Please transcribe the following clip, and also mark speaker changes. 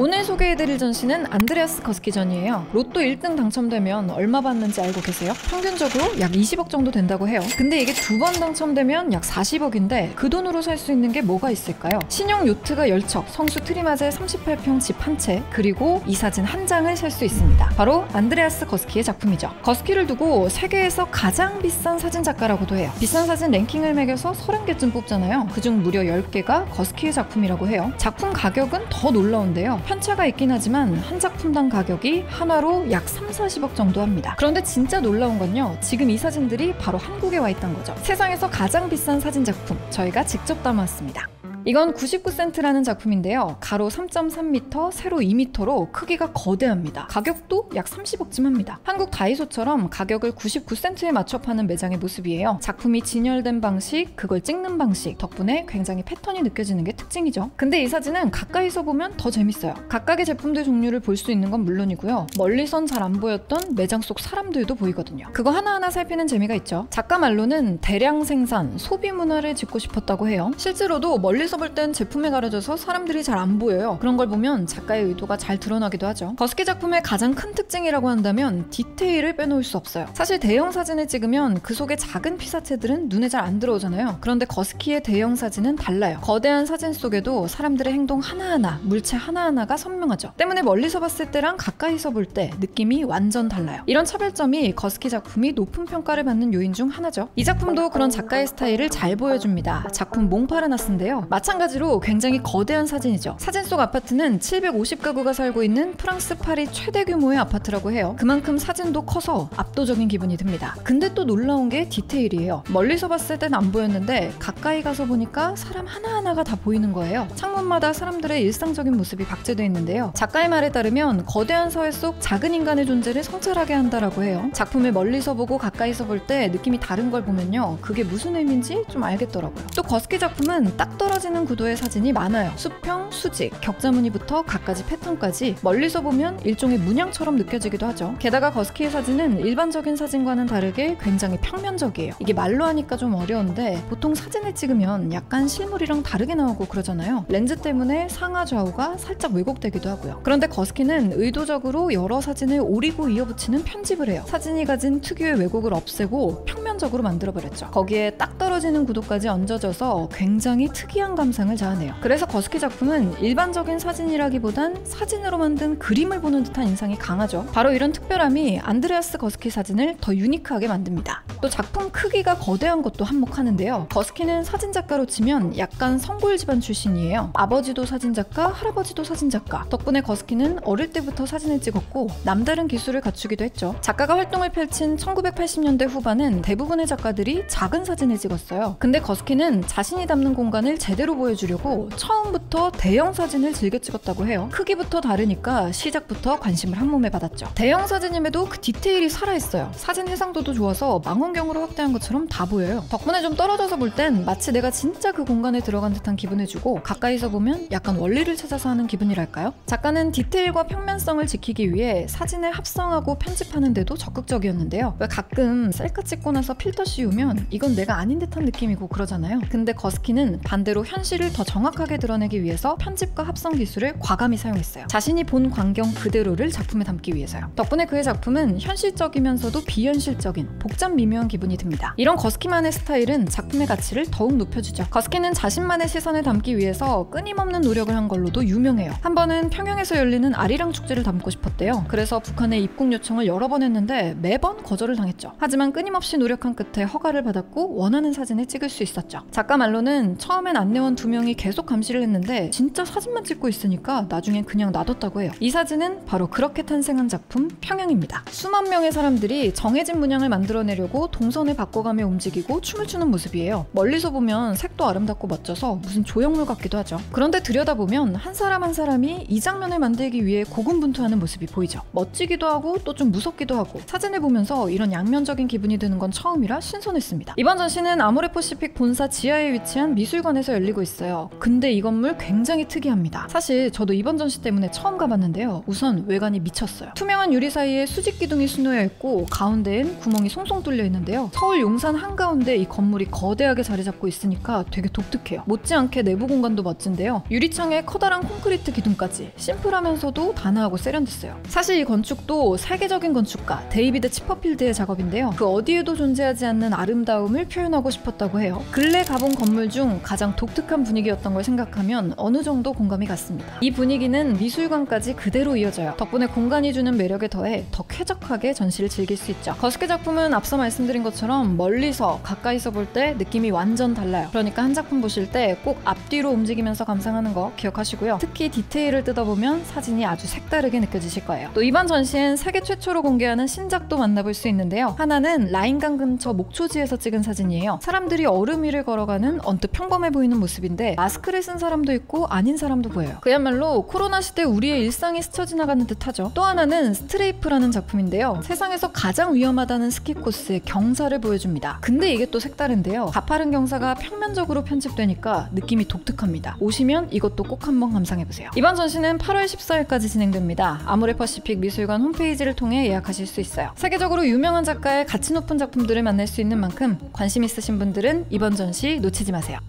Speaker 1: 오늘 소개해드릴 전시는 안드레아스 거스키 전이에요. 로또 1등 당첨되면 얼마 받는지 알고 계세요? 평균적으로 약 20억 정도 된다고 해요. 근데 이게 2번 당첨되면 약 40억인데 그 돈으로 살 수 있는 게 뭐가 있을까요? 신형 요트가 10척, 성수 트리마제 38평 집 한 채, 그리고 이 사진 한 장을 살 수 있습니다. 바로 안드레아스 거스키의 작품이죠. 거스키를 두고 세계에서 가장 비싼 사진작가라고도 해요. 비싼 사진 랭킹을 매겨서 30개쯤 뽑잖아요. 그중 무려 10개가 거스키의 작품이라고 해요. 작품 가격은 더 놀라운데요. 편차가 있긴 하지만 한 작품당 가격이 한화로 약 3-40억 정도 합니다. 그런데 진짜 놀라운 건요, 지금 이 사진들이 바로 한국에 와 있다는 거죠. 세상에서 가장 비싼 사진 작품, 저희가 직접 담았습니다. 이건 99센트라는 작품인데요. 가로 3.3m, 세로 2m로 크기가 거대합니다. 가격도 약 30억쯤 합니다. 한국 다이소처럼 가격을 99센트에 맞춰 파는 매장의 모습이에요. 작품이 진열된 방식, 그걸 찍는 방식 덕분에 굉장히 패턴이 느껴지는 게 특징이죠. 근데 이 사진은 가까이서 보면 더 재밌어요. 각각의 제품들 종류를 볼 수 있는 건 물론이고요. 멀리선 잘 안 보였던 매장 속 사람들도 보이거든요. 그거 하나하나 살피는 재미가 있죠. 작가 말로는 대량 생산, 소비 문화를 짓고 싶었다고 해요. 실제로도 멀리서 볼 땐 제품에 가려져서 사람들이 잘 안 보여요. 그런 걸 보면 작가의 의도가 잘 드러나기도 하죠. 거스키 작품의 가장 큰 특징이라고 한다면 디테일을 빼놓을 수 없어요. 사실 대형 사진을 찍으면 그 속의 작은 피사체들은 눈에 잘 안 들어오잖아요. 그런데 거스키의 대형 사진은 달라요. 거대한 사진 속에도 사람들의 행동 하나하나, 물체 하나하나가 선명하죠. 때문에 멀리서 봤을 때랑 가까이서 볼 때 느낌이 완전 달라요. 이런 차별점이 거스키 작품이 높은 평가를 받는 요인 중 하나죠. 이 작품도 그런 작가의 스타일을 잘 보여줍니다. 작품 몽파르나스인데요. 마찬가지로 굉장히 거대한 사진이죠. 사진 속 아파트는 750가구가 살고 있는 프랑스 파리 최대 규모의 아파트라고 해요. 그만큼 사진도 커서 압도적인 기분이 듭니다. 근데 또 놀라운 게 디테일이에요. 멀리서 봤을 땐 안 보였는데 가까이 가서 보니까 사람 하나하나가 다 보이는 거예요. 창문마다 사람들의 일상적인 모습이 박제되어 있는데요. 작가의 말에 따르면 거대한 사회 속 작은 인간의 존재를 성찰하게 한다라고 해요. 작품을 멀리서 보고 가까이서 볼 때 느낌이 다른 걸 보면요, 그게 무슨 의미인지 좀 알겠더라고요. 또 거스키 작품은 딱 떨어지는 구도의 사진이 많아요. 수평, 수직, 격자무늬부터 갖가지 패턴까지 멀리서 보면 일종의 문양처럼 느껴지기도 하죠. 게다가 거스키의 사진은 일반적인 사진과는 다르게 굉장히 평면적이에요. 이게 말로 하니까 좀 어려운데 보통 사진을 찍으면 약간 실물이랑 다르게 나오고 그러잖아요. 렌즈 때문에 상하 좌우가 살짝 왜곡되기도 하고요. 그런데 거스키는 의도적으로 여러 사진을 오리고 이어붙이는 편집을 해요. 사진이 가진 특유의 왜곡을 없애고 평면적으로 만들어버렸죠. 거기에 딱 떨어지는 구도까지 얹어져서 굉장히 특이한 감상을 자아내요. 그래서 거스키 작품은 일반적인 사진이라기보단 사진으로 만든 그림을 보는 듯한 인상이 강하죠. 바로 이런 특별함이 안드레아스 거스키 사진을 더 유니크하게 만듭니다. 또 작품 크기가 거대한 것도 한몫하는데요. 거스키는 사진작가로 치면 약간 성골 집안 출신이에요. 아버지도 사진작가, 할아버지도 사진작가. 덕분에 거스키는 어릴 때부터 사진을 찍었고 남다른 기술을 갖추기도 했죠. 작가가 활동을 펼친 1980년대 후반은 대부분의 작가들이 작은 사진을 찍었어요. 근데 거스키는 자신이 담는 공간을 제대로 보여주려고 처음부터 대형 사진을 즐겨 찍었다고 해요. 크기부터 다르니까 시작부터 관심을 한몸에 받았죠. 대형 사진임에도 그 디테일이 살아있어요. 사진 해상도도 좋아서 망원경으로 확대한 것처럼 다 보여요. 덕분에 좀 떨어져서 볼 땐 마치 내가 진짜 그 공간에 들어간 듯한 기분을 주고, 가까이서 보면 약간 원리를 찾아서 하는 기분이랄까요? 작가는 디테일과 평면성을 지키기 위해 사진을 합성하고 편집하는 데도 적극적이었는데요. 왜 가끔 셀카 찍고 나서 필터 씌우면 이건 내가 아닌 듯한 느낌이고 그러잖아요. 근데 거스키는 반대로 현실을 더 정확하게 드러내기 위해서 편집과 합성 기술을 과감히 사용했어요. 자신이 본 광경 그대로를 작품에 담기 위해서요. 덕분에 그의 작품은 현실적이면서도 비현실적인 복잡 미묘한 기분이 듭니다. 이런 거스키만의 스타일은 작품의 가치를 더욱 높여주죠. 거스키는 자신만의 시선을 담기 위해서 끊임없는 노력을 한 걸로도 유명해요. 한 번은 평양에서 열리는 아리랑 축제를 담고 싶었대요. 그래서 북한에 입국 요청을 여러 번 했는데 매번 거절을 당했죠. 하지만 끊임없이 노력한 끝에 허가를 받았고 원하는 사진을 찍을 수 있었죠. 작가 말로는 처음엔 안내원 2명이 계속 감시를 했는데 진짜 사진만 찍고 있으니까 나중엔 그냥 놔뒀다고 해요. 이 사진은 바로 그렇게 탄생한 작품 평양입니다. 수만 명의 사람들이 정해진 문양을 만들어내려고 동선을 바꿔가며 움직이고 춤을 추는 모습이에요. 멀리서 보면 색도 아름답고 멋져서 무슨 조형물 같기도 하죠. 그런데 들여다보면 한 사람 한 사람이 이 장면을 만들기 위해 고군분투하는 모습이 보이죠. 멋지기도 하고 또 좀 무섭기도 하고, 사진을 보면서 이런 양면적인 기분이 드는 건 처음이라 신선했습니다. 이번 전시는 아모레퍼시픽 본사 지하에 위치한 미술관에서 열리고 있어요. 근데 이 건물 굉장히 특이합니다. 사실 저도 이번 전시 때문에 처음 가봤는데요. 우선 외관이 미쳤어요. 투명한 유리 사이에 수직 기둥이 수놓여 있고 가운데엔 구멍이 송송 뚫려 있는 있는데요. 서울 용산 한가운데 이 건물이 거대하게 자리 잡고 있으니까 되게 독특해요. 못지않게 내부 공간도 멋진데요. 유리창에 커다란 콘크리트 기둥까지 심플하면서도 단아하고 세련됐어요. 사실 이 건축도 세계적인 건축가 데이비드 치퍼필드의 작업인데요. 그 어디에도 존재하지 않는 아름다움을 표현하고 싶었다고 해요. 근래 가본 건물 중 가장 독특한 분위기였던 걸 생각하면 어느 정도 공감이 갔습니다. 이 분위기는 미술관까지 그대로 이어져요. 덕분에 공간이 주는 매력에 더해 더 쾌적하게 전시를 즐길 수 있죠. 거스케 작품은 앞서 말씀드린 것처럼 멀리서 가까이서 볼 때 느낌이 완전 달라요. 그러니까 한 작품 보실 때 꼭 앞뒤로 움직이면서 감상하는 거 기억하시고요. 특히 디테일을 뜯어보면 사진이 아주 색다르게 느껴지실 거예요. 또 이번 전시엔 세계 최초로 공개하는 신작도 만나볼 수 있는데요. 하나는 라인강 근처 목초지에서 찍은 사진이에요. 사람들이 얼음 위를 걸어가는 언뜻 평범해 보이는 모습인데 마스크를 쓴 사람도 있고 아닌 사람도 보여요. 그야말로 코로나 시대 우리의 일상이 스쳐 지나가는 듯하죠. 또 하나는 스트레이프라는 작품인데요. 세상에서 가장 위험하다는 스키 코스의 경사를 보여줍니다. 근데 이게 또 색다른데요. 가파른 경사가 평면적으로 편집되니까 느낌이 독특합니다. 오시면 이것도 꼭 한번 감상해보세요. 이번 전시는 8월 14일까지 진행됩니다. 아모레퍼시픽 미술관 홈페이지를 통해 예약하실 수 있어요. 세계적으로 유명한 작가의 가치 높은 작품들을 만날 수 있는 만큼 관심 있으신 분들은 이번 전시 놓치지 마세요.